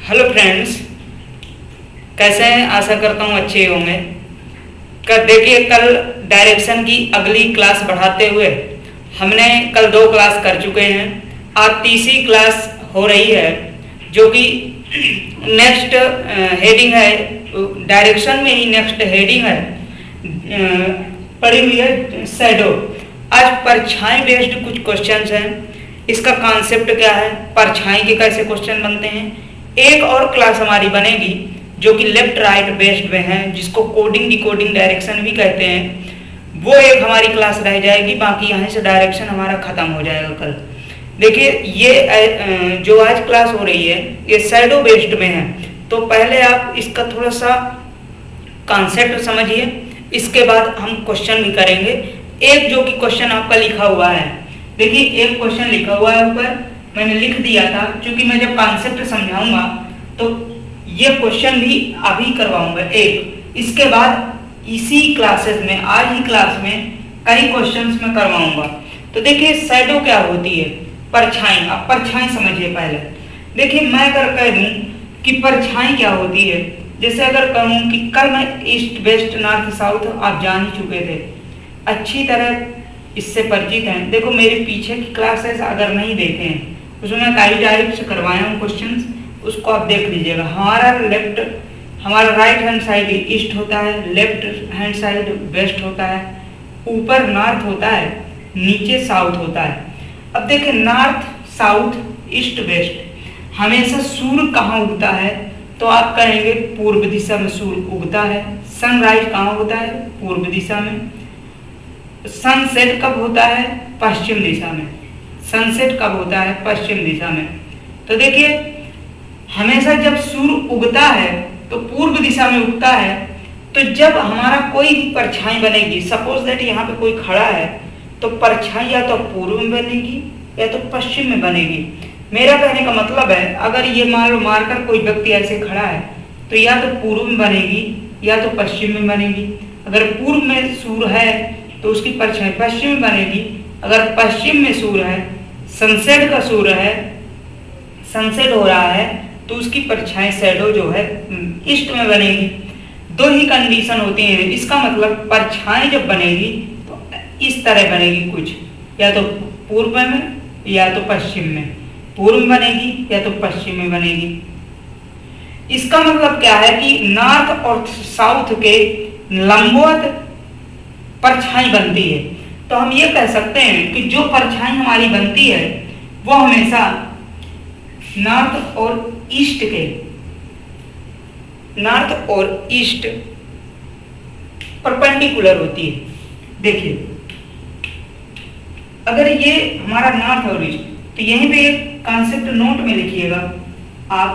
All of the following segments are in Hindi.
हेलो फ्रेंड्स, कैसे हैं? आशा करता हूँ अच्छे होंगे। देखिए, कल डायरेक्शन की अगली क्लास बढ़ाते हुए हमने कल 2 क्लास कर चुके हैं। आज तीसरी क्लास हो रही है जो कि नेक्स्ट हेडिंग है, डायरेक्शन में ही नेक्स्ट हेडिंग है, पड़ी हुई है शैडो। आज परछाई बेस्ड कुछ क्वेश्चंस हैं। इसका कॉन्सेप्ट क्या है, परछाई के कैसे क्वेश्चन बनते हैं। एक और क्लास हमारी बनेगी जो कि लेफ्ट राइट बेस्ड में है, जिसको कोडिंग डिकोडिंग डायरेक्शन भी कहते हैं। वो एक हमारी क्लास रह जाएगी, बाकी यहाँ से डायरेक्शन हमारा खत्म हो जाएगा कल। देखिए, ये जो आज क्लास हो रही है ये शैडो बेस्ड में है। तो पहले आप इसका थोड़ा सा कॉन्सेप्ट समझिए, इसके बाद हम क्वेश्चन भी करेंगे। एक जो कि क्वेश्चन आपका लिखा हुआ है, देखिए एक क्वेश्चन लिखा हुआ है ऊपर, मैंने लिख दिया था क्योंकि मैं जब कॉन्सेप्ट समझाऊंगा तो ये क्वेश्चन भी अभी करवाऊंगा एक। इसके बाद इसी क्लासेस में, आज ही क्लास में कई क्वेश्चंस मैं करवाऊंगा। तो देखिए शैडो क्या होती है, परछाई। आप परछाई समझिए पहले। देखिए, मैं अगर कह दूं कि परछाई क्या होती है, जैसे अगर कहूं कि कल मैं ईस्ट वेस्ट नॉर्थ साउथ आप जान ही चुके थे, अच्छी तरह इससे परिचित हैं। देखो मेरे पीछे की क्लासेस अगर नहीं देखे हैं उसमें मैं कई टाइप से करवाया हूँ क्वेश्चंस, उसको आप देख लीजिएगा। हमारा राइट हैंड साइड ईस्ट होता है, लेफ्ट हैंड साइड वेस्ट होता है, ऊपर नॉर्थ होता है, नीचे साउथ होता है। अब देखिए, नॉर्थ साउथ ईस्ट वेस्ट हमेशा सूर्य कहाँ उगता है, तो आप कहेंगे पूर्व दिशा में सूर्य उगता है। सनराइज कहाँ होता है, पूर्व दिशा में। सनसेट कब होता है, पश्चिम दिशा में। सनसेट कब होता है, पश्चिम दिशा में। तो देखिए, हमेशा जब सूर्य उगता है तो पूर्व दिशा में उगता है। तो जब हमारा कोई भी परछाई बनेगी, सपोज दैट यहाँ पे कोई खड़ा है, तो परछाई या तो पूर्व में बनेगी या तो पश्चिम में बनेगी। मेरा कहने का मतलब है, अगर ये मान लो मारकर कोई व्यक्ति ऐसे खड़ा है तो या तो पूर्व में बनेगी या तो पश्चिम में बनेगी। अगर पूर्व में सूर्य है तो उसकी परछाई पश्चिम में बनेगी। अगर पश्चिम में सूर्य है, सनसेट का सूर्य है, सनसेट हो रहा है, तो उसकी परछाई शैडो जो है ईस्ट में बनेगी। दो ही कंडीशन होती हैं। इसका मतलब परछाई जब बनेगी तो इस तरह बनेगी कुछ, या तो पूर्व में या तो पश्चिम में। पूर्व में बनेगी या तो पश्चिम में बनेगी। इसका मतलब क्या है कि नॉर्थ और साउथ के लंबवत परछाई बनती है। तो हम ये कह सकते हैं कि जो परछाई हमारी बनती है वो हमेशा नॉर्थ और ईस्ट परपेंडिकुलर होती है। देखिए, अगर ये हमारा नॉर्थ और ईस्ट, तो यहीं पे एक कॉन्सेप्ट नोट में लिखिएगा आप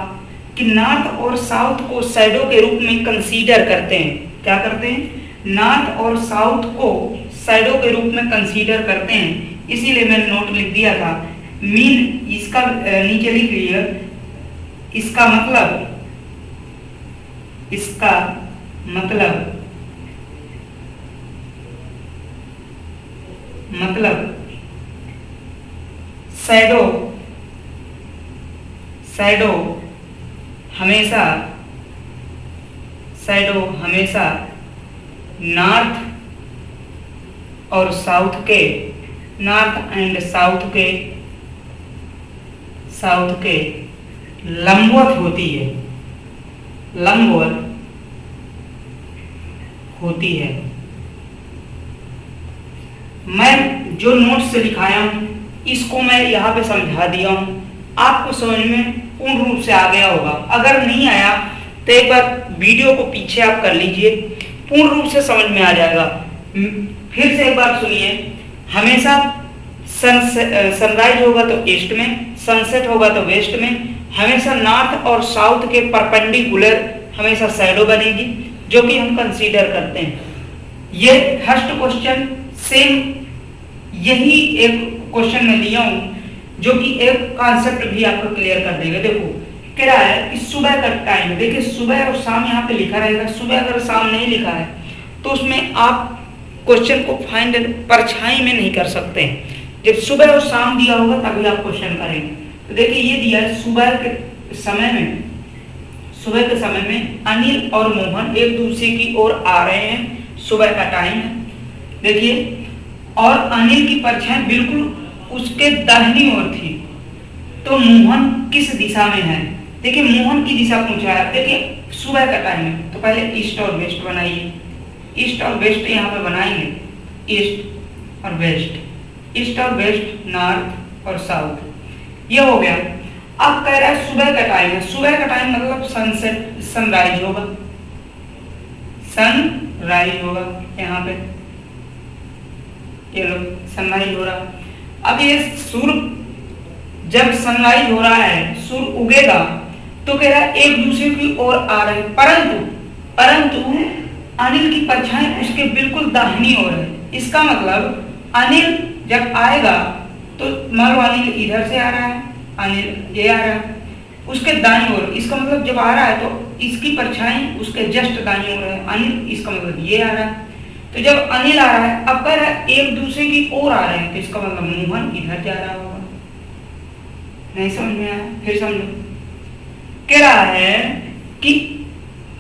कि नॉर्थ और साउथ को शैडो के रूप में कंसीडर करते हैं। क्या करते हैं? नॉर्थ और साउथ को शैडो के रूप में कंसीडर करते हैं। इसीलिए मैंने नोट लिख दिया था। मीन इसका नीचे लिख लीजिए, इसका मतलब शैडो हमेशा नॉर्थ और साउथ के, नॉर्थ एंड साउथ के लंबवत होती है। मैं जो नोट से लिखाया हूं इसको मैं यहाँ पे समझा दिया हूं, आपको समझ में पूर्ण रूप से आ गया होगा। अगर नहीं आया तो एक बार वीडियो को पीछे आप कर लीजिए, पूर्ण रूप से समझ में आ जाएगा। फिर से एक बार सुनिए, हमेशा सनराइज होगा तो ईस्ट में, सनसेट होगा तो वेस्ट में। हमेशा नॉर्थ और साउथ के परपेंडिकुलर हमेशा शैडो बनेगी, जो कि हम कंसीडर करते हैं। ये फर्स्ट क्वेश्चन सेम यही एक क्वेश्चन में लिया हूं जो कि एक कॉन्सेप्ट भी आपको क्लियर कर देगा। देखो कह रहा है कि सुबह का टाइम, देखिए सुबह और शाम यहाँ पे लिखा रहेगा। सुबह अगर शाम नहीं लिखा है तो उसमें आप क्वेश्चन को फाइंड परछाई में नहीं कर सकते हैं। जब सुबह और शाम दिया होगा तभी आप क्वेश्चन करेंगे। तो देखिए ये दिया है सुबह के समय में सुबह के समय में अनिल और मोहन एक दूसरे की ओर आ रहे हैं। सुबह का टाइम है, देखिए, और अनिल की परछाई बिल्कुल उसके दाहिनी ओर थी। तो मोहन किस दिशा में है? देखिए, मोहन की दिशा पूछा है। देखिए, सुबह का टाइम है तो पहले ईस्ट और वेस्ट बनाइए। ईस्ट और वेस्ट यहाँ पे बनाएंगे, ईस्ट और वेस्ट, ईस्ट और वेस्ट, नॉर्थ और साउथ, ये हो गया। अब कह रहा है सुबह का टाइम है। सुबह का टाइम मतलब सनसेट, सनराइज होगा, सनराइज होगा। यहाँ पे ये लो, सनराइज हो रहा। अब ये सूर्य जब सनराइज हो रहा है, सूर्य उगेगा, तो कह रहा है एक दूसरे की ओर आ रहे हैं, परंतु अनिल की परछाई उसके बिल्कुल दाहिनी ओर है। इसका मतलब अनिल जब आएगा तो मान लो अनिल इधर से आ रहा है, अनिल ये आ रहा है उसके दाईं ओर। इसका मतलब जब आ रहा है तो इसकी परछाई उसके जस्ट दाईं ओर है, अनिल, इसका मतलब ये आ रहा है। तो जब अनिल आ रहा है, अब कह रहा है एक दूसरे की ओर आ रहे हैं, तो इसका मतलब मोहन इधर जा रहा होगा। नहीं समझ में आया? फिर समझो, कह रहा है कि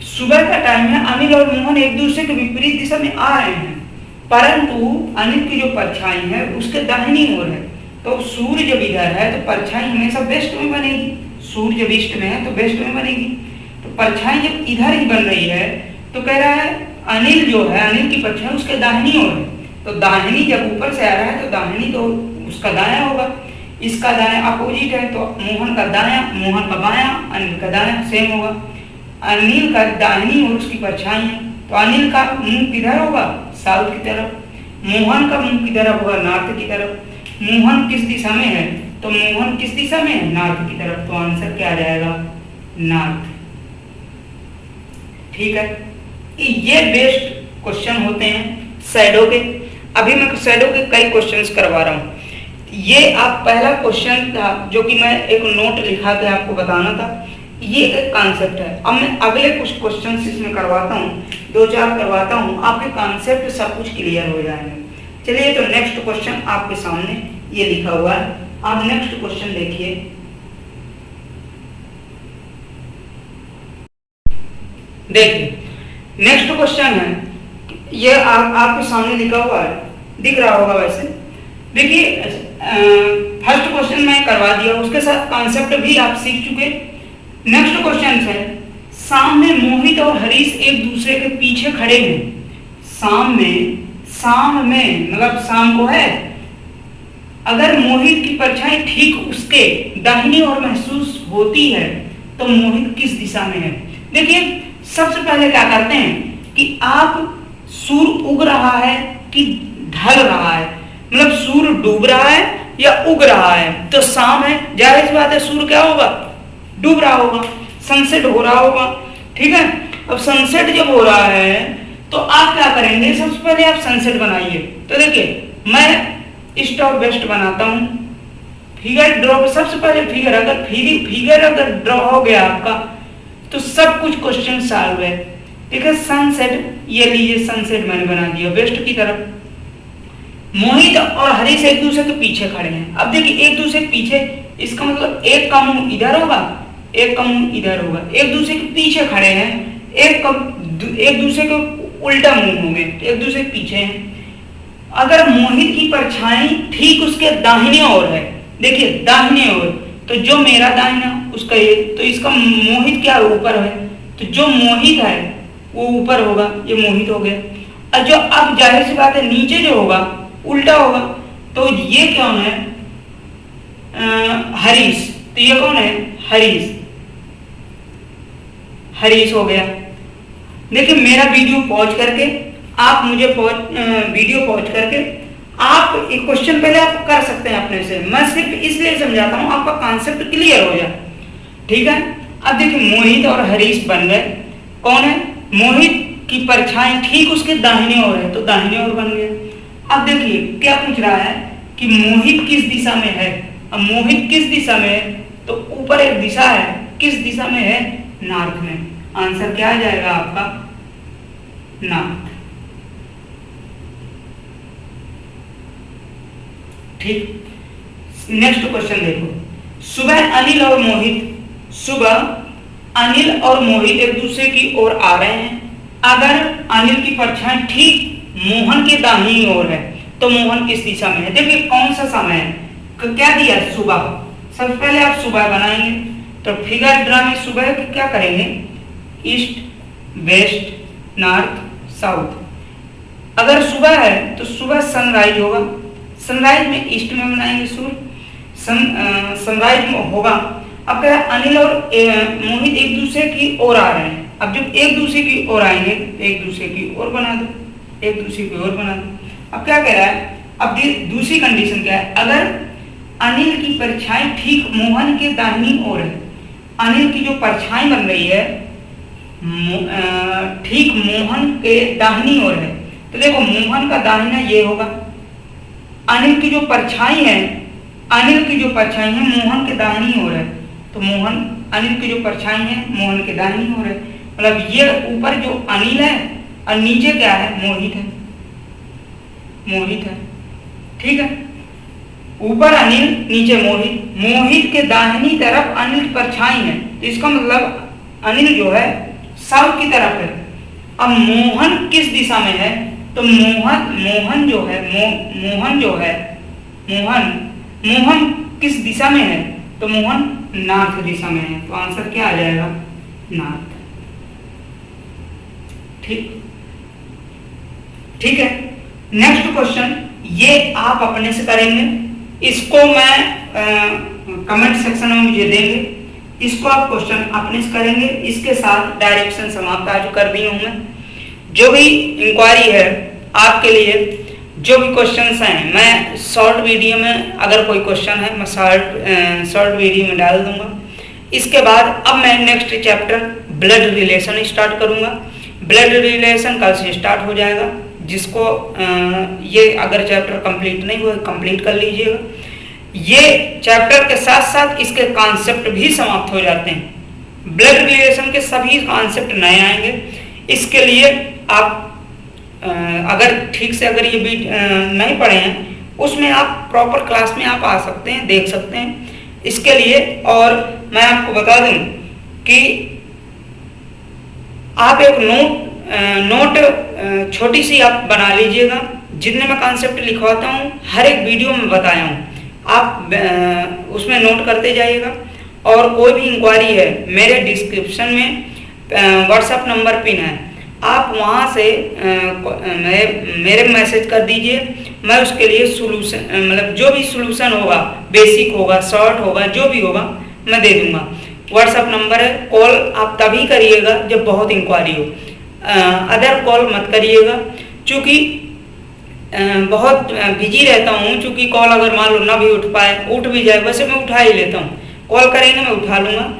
सुबह का टाइम है, अनिल और मोहन एक दूसरे के विपरीत दिशा में आ रहे हैं, परंतु अनिल की जो परछाई है उसके दाहिनी ओर है। तो सूर्य जब इधर है तो परछाई हमेशा वेस्ट में बनेगी, सूर्य जब ईस्ट में है तो वेस्ट में बनेगी। तो परछाई जब इधर ही बन रही है तो कह रहा है अनिल जो है, अनिल की परछाई उसके दाहिनी ओर है। तो दाहिनी जब ऊपर से आ रहा है तो दाहिनी तो उसका दाया होगा, इसका दाया अपोजिट है, तो मोहन का दाया, मोहन का बाया, अनिल का दाया सेम होगा। अनिल का दाहिनी ओर उसकी परछाई है, तो अनिल का मुंह किधर होगा? साउथ की तरफ। मोहन का मुंह किधर होगा? नॉर्थ की तरफ। मोहन किस दिशा में है? तो मोहन किस दिशा में है? नॉर्थ की तरफ। तो आंसर क्या आ जाएगा? नॉर्थ। ठीक है, ये बेस्ट क्वेश्चन होते हैं शैडो के। अभी मैं शैडो के कई क्वेश्चंस करवा रहा हूँ। ये आप पहला क्वेश्चन था जो कि मैं एक नोट लिखा के आपको बताना था, ये एक कॉन्सेप्ट है। अब मैं अगले कुछ क्वेश्चंस इसमें करवाता हूँ, 2-4 करवाता हूँ, आपके कॉन्सेप्ट सब कुछ क्लियर हो जाएंगे। चलिए, तो नेक्स्ट क्वेश्चन आपके सामने ये लिखा हुआ है, आप नेक्स्ट क्वेश्चन देखिए। देखिए, नेक्स्ट क्वेश्चन है, ये आपके सामने लिखा हुआ है, दिख रहा होगा वैसे। देखिए, फर्स्ट क्वेश्चन मैं करवा दिया, उसके साथ कॉन्सेप्ट भी आप सीख चुके। नेक्स्ट क्वेश्चन है, शाम में मोहित और हरीश एक दूसरे के पीछे खड़े हैं। शाम में मतलब शाम को है, अगर मोहित की परछाई ठीक उसके दाहिनी ओर महसूस होती है तो मोहित किस दिशा में है? देखिए, सबसे पहले क्या करते हैं कि आप सूर्य उग रहा है कि ढल रहा है, मतलब सूर्य डूब रहा है या उग रहा है, तो शाम है, जाहिर सी बात है सूर्य क्या होगा? डूब रहा होगा, सनसेट हो रहा होगा। ठीक है, अब सनसेट जब हो रहा है तो आप क्या करेंगे? सबसे पहले आप सनसेट बनाइए। तो देखिए, मैं ईस्ट और वेस्ट बनाता हूं, फिगर ड्रॉ। सबसे पहले फिगर अगर ड्रॉ हो गया आपका तो सब कुछ क्वेश्चन सॉल्व है। ठीक है, सनसेट, ये लीजिए सनसेट मैंने बना दिया वेस्ट की तरफ। मोहित और हरीश एक दूसरे के पीछे खड़े हैं। अब देखिए, एक दूसरे के पीछे, इसका मतलब एक का मुंह इधर होगा, एक का मुंह इधर होगा, एक दूसरे के पीछे खड़े हैं, एक दूसरे के उल्टा मुंह होंगे, एक दूसरे के पीछे हैं। अगर मोहित की परछाई ठीक उसके दाहिने ओर है, देखिए दाहिने ओर, तो जो मेरा दाहिना उसका ये, तो इसका मोहित क्या ऊपर है, तो जो मोहित है वो ऊपर होगा, ये मोहित हो गया। और जो अब जाहिर सी बात है नीचे जो होगा उल्टा होगा, तो ये कौन है? हरीश। तो ये कौन है? हरीश। हरीश हो गया। देखिए, मेरा वीडियो पॉज करके आप मुझे वीडियो पॉज करके आप एक क्वेश्चन पहले आप कर सकते हैं अपने से। मैं सिर्फ इसलिए समझाता हूं आपका कॉन्सेप्ट क्लियर हो जाए। ठीक है, अब देखिए, मोहित और हरीश बन गए। कौन है? मोहित की परछाई ठीक उसके दाहिने ओर है, तो दाहिने ओर बन गया। अब देखिए क्या पूछ रहा है कि मोहित किस दिशा में है। अब मोहित किस दिशा में है, तो ऊपर एक दिशा है, किस दिशा में है? नॉर्थ में। आंसर क्या आ जाएगा आपका? नॉर्थ। ठीक, नेक्स्ट क्वेश्चन देखो। सुबह अनिल और मोहित एक दूसरे की ओर आ रहे हैं। अगर अनिल की परछाई ठीक मोहन के दाहिनी ओर है तो मोहन किस दिशा में है? देखिए कौन सा समय है, क्या दिया? सुबह। सबसे पहले आप सुबह बनाएंगे, तो फिगर ड्रा में सुबह की क्या करेंगे? East, west, north, south. अगर सुबह है तो सुबह सनराइज होगा, सनराइज में ईस्ट में बनाएंगे सूर्य, सनराइज में होगा। अब क्या अनिल और मोहित एक दूसरे की ओर आ रहे हैं। अब जब एक दूसरे की ओर आएंगे एक दूसरे की ओर बना दो, एक दूसरे की ओर बना दो। अब क्या कह रहा है? अब दूसरी कंडीशन क्या है? अगर अनिल की परछाई ठीक मोहन के दाहिनी ओर है, अनिल की जो परछाई बन रही है ठीक मोहन के दाहिनी ओर है, तो देखो मोहन का दाहिना ये होगा, अनिल की जो परछाई है, अनिल की जो परछाई है मोहन के दाहिनी ओर है, तो मोहन अनिल की जो परछाई है मोहन के दाहिनी ओर है। मतलब ये ऊपर जो अनिल है और नीचे क्या है? मोहित है, मोहित है। ठीक है, ऊपर अनिल नीचे मोहित, मोहित के दाहिनी तरफ अनिल की परछाई है, तो इसका मतलब अनिल जो है साउथ की तरफ है। अब मोहन किस दिशा में है? तो मोहन जो है मोहन किस दिशा में है? तो मोहन नॉर्थ दिशा में है, तो आंसर क्या आ जाएगा? नॉर्थ। ठीक है। नेक्स्ट क्वेश्चन ये आप अपने से करेंगे, इसको मैं कमेंट सेक्शन में मुझे देंगे, इसको आप क्वेश्चन अपने से करेंगे। इसके साथ डायरेक्शन समाप्त आज कर दी हूं मैं। जो भी इंक्वायरी है आपके लिए, जो भी क्वेश्चंस हैं मैं शॉर्ट वीडियो में, अगर कोई क्वेश्चन है मैं शॉर्ट वीडियो में डाल दूंगा। इसके बाद अब मैं next chapter blood relation start करूंगा। ब्लड रिलेशन कल से स्टार्ट हो जाएगा, जिसको ये अगर चैप्टर कंप्लीट नहीं हुआ कंप्लीट कर लीजिएगा। ये चैप्टर के साथ साथ इसके कॉन्सेप्ट भी समाप्त हो जाते हैं। ब्लड रिलेशन के सभी कॉन्सेप्ट नए आएंगे। इसके लिए आप अगर ठीक से अगर ये भी नहीं पढ़े हैं, उसमें आप प्रॉपर क्लास में आप आ सकते हैं, देख सकते हैं इसके लिए। और मैं आपको बता दूं कि आप एक नोट छोटी सी आप बना लीजिएगा, जितने मैं कॉन्सेप्ट लिखवाता हूँ हर एक वीडियो में बताया हूँ, आप उसमें नोट करते जाइएगा। और कोई भी इंक्वायरी है मेरे डिस्क्रिप्शन में व्हाट्सएप नंबर पिन है, आप वहाँ से मेरे मैसेज कर दीजिए। मैं उसके लिए सोल्यूशन मतलब जो भी सोल्यूशन होगा, बेसिक होगा, शॉर्ट होगा, जो भी होगा मैं दे दूँगा। व्हाट्सएप नंबर है, कॉल आप तभी करिएगा जब बहुत इंक्वायरी हो, अदर कॉल मत करिएगा, क्योंकि बहुत बिजी रहता हूँ। चूँकि कॉल अगर मान लो ना भी उठ भी जाए, वैसे मैं उठा ही लेता हूँ, कॉल करेंगे मैं उठा लूँगा।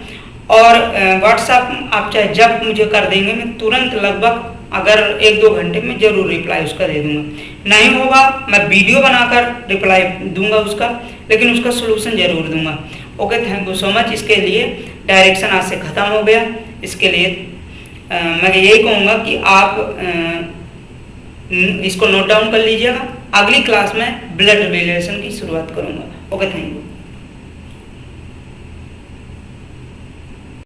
और व्हाट्सएप आप चाहे जब मुझे कर देंगे, मैं तुरंत लगभग अगर 1-2 घंटे में ज़रूर रिप्लाई उसका दे दूँगा। नहीं होगा मैं वीडियो बनाकर रिप्लाई दूँगा उसका, लेकिन उसका सोल्यूशन ज़रूर दूँगा। Okay, thank you so much. इसके लिए डायरेक्शन आज से ख़त्म हो गया। इसके लिए मैं यही कहूँगा कि आप इसको नोट डाउन कर लीजिएगा। अगली क्लास में ब्लड रिलेशन की शुरुआत करूँगा। Okay, thank you.